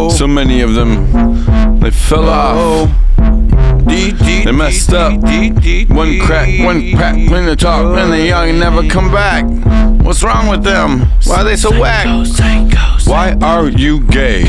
So many of them, they fell off. They messed up. One crack when they talk, when they're young and never come back. What's wrong with them? Why are they so whack? Why are you gay?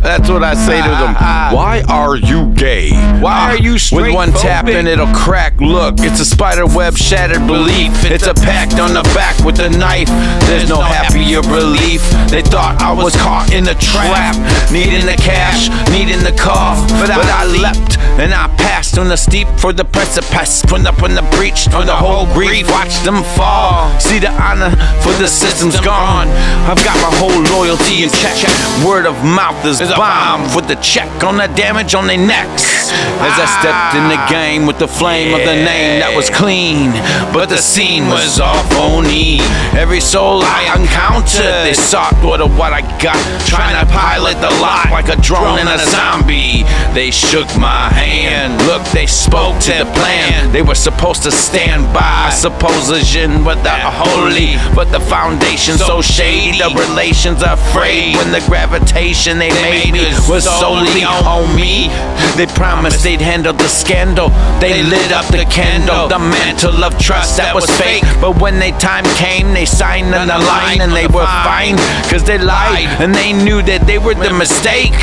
That's what I say to them. Why are you gay? Why are you straight? With one tap and it'll crack. Look, it's a spider web, shattered belief. It's a pact on the back with a knife. There's no happier relief. They thought I was caught in a trap, needing the cash, needing the car. But I leapt and I passed on the steep for the precipice. Went up on the breach on the whole grief. Watch them fall. See the honor for the system's gone. I've got my whole loyalty in check. Word of mouth is bomb with the check on the damage on their necks. As I stepped in the game with the flame of the name that was clean, but the scene was all phony. Every soul I encountered, they sought what I got, trying to pilot the lot like a drone and a zombie. They shook my hand. Look, they spoke to the plan. They were supposed to stand by supposition, but the holy, but the foundation so shady. The relations afraid when the gravitation they made me was solely on me. They promised they'd handle the scandal. They lit up the candle, the mantle of trust that was fake. But when their time came, they signed on the line and they were fine, cause they lied and they knew that they were the mistake.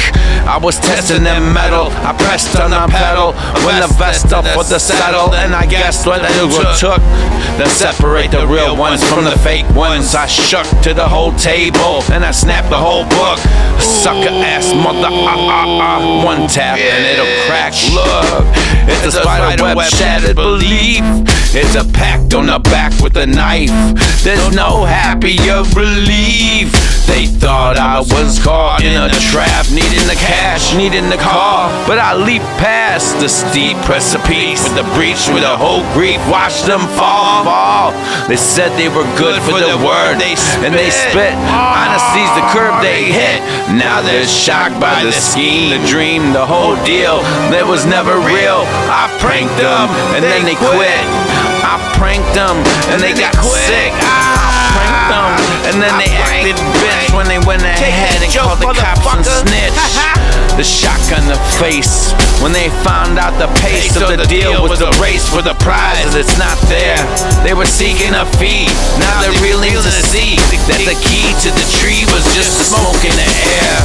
I was testing their metal. I pressed on the pedal when the vest up for the saddle, and I guessed what it took to separate the real ones from the fake ones. I shook to the whole table and I snapped the whole book. Sucker ass mother, one tap and it'll crack. Look, it's a spider web, shattered belief. It's a pact on the back with a knife. There's no happier relief. They thought I was caught in a trap, needing the cash, needing the car. But I leaped past the steep precipice with the breach, with a whole grief. Watched them fall. They said they were good for the word, and they spit. Honesty's the curb they hit. Now they're shocked by the scheme, the dream, the whole deal that was never real. I pranked them and then they quit. I pranked them and they got sick. I pranked them and then they acted bitch when they went ahead and called the cops and snitched. The shock on the face when they found out the pace of the deal was the race for the prize, and it's not there. They were seeking a fee. Now they're reeling to see that the key to the tree was just the smoke in the air.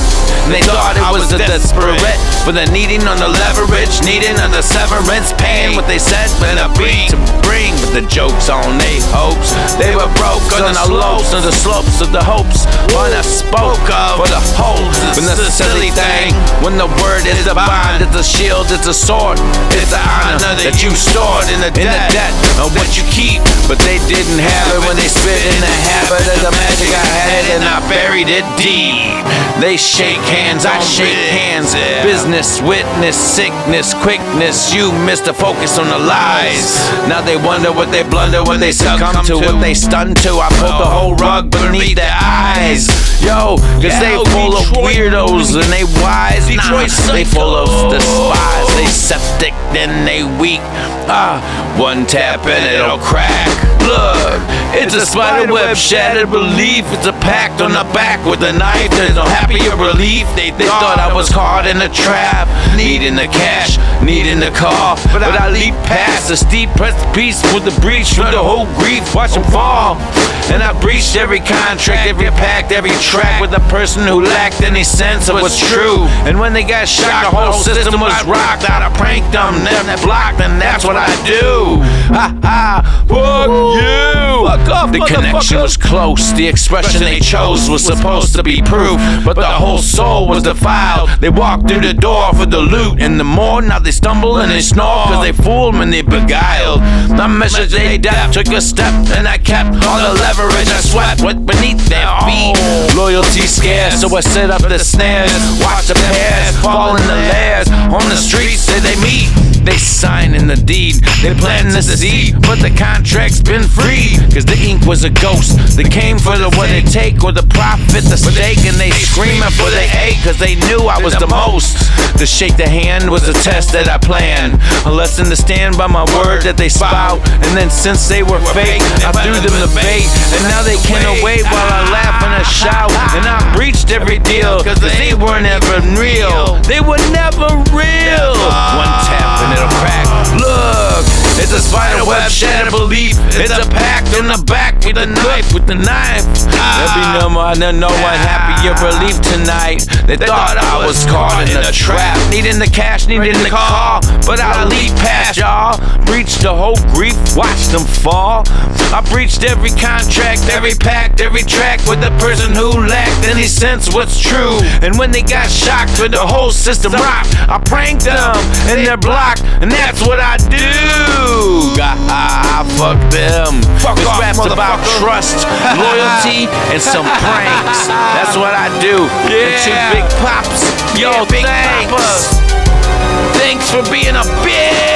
And they thought it was the desperate for the needing on the leverage, needing on the severance, paying what they said when a beat to bring. But the jokes on they hopes, they were broke on the lopes and the slopes of the hopes. When I spoke of for the hopes, when the silly thing, when the word is a bond, it's a shield, it's a sword, it's the honor that you stored in the debt of what you keep. But they didn't have it when they spit in the habit of the magic I had, and I buried it deep. They shake hands, I shake hands. Business, witness, sickness, quickness. You missed the focus on the lies. Now they wonder what they blunder when they succumb to what they stun to. I pulled the whole rug beneath their eyes. Yo, cause they full of weirdos and they wise. Nah, they full of despise. They septic, then they weak. One tap and it'll crack. Look, it's a spider web, shattered belief. It's a pact on the back with a knife. There's no happier relief. They thought I was caught in a trap, needing the cash, needing the car. But I leaped past the steep precipice with the breach, with the whole grief. Watch them fall. And I breached every contract, every pact, every track with a person who lacked any sense of what's true. And when they got shocked, the whole system was rocked out. I pranked them, then blocked, and that's what I do. Fuck you. Fuck off, the connection was close. The expression they chose was supposed to be proof, but the whole soul was defiled. They walked through the door for the loot and the more. Now they stumble and they snore, cause they fooled and they beguiled. My message they depth took a step, and I kept all the leverage I swept with beneath their feet. Loyalty scarce, so I set up the snares. Watch the pairs fall in the layers. On the streets that they meet, they sign in the deed. They plant the seed, but the contract's been free. Cause the ink was a ghost. They came for the what it take or the profit, the stake. And they screaming for the ache, cause they knew I was the most. To shake the hand was a test that I planned. A lesson to stand by my word that they spout. And then since they were fake, I threw them the bait. And now they can't wait while I laugh and I shout. And I breached every deal, cause they were never real. They were never real. One tap and it'll crack. Look, it's a spider web, shattered belief. It's a pack in the back with a knife, There'll be no one happier relief tonight. They thought I was caught in a trap, needing the cash, needing the call, but I leap past y'all. Breached the whole grief, watched them fall. I breached every contract, every pact, every track with the person who lacked any sense what's true. And when they got shocked with the whole system rocked, I pranked them and they're blocked, and that's what I do. Fuck them. This rap's about trust, loyalty, and some pranks. That's what I do. The two big pops. Yo, thanks. Thanks for being a bitch.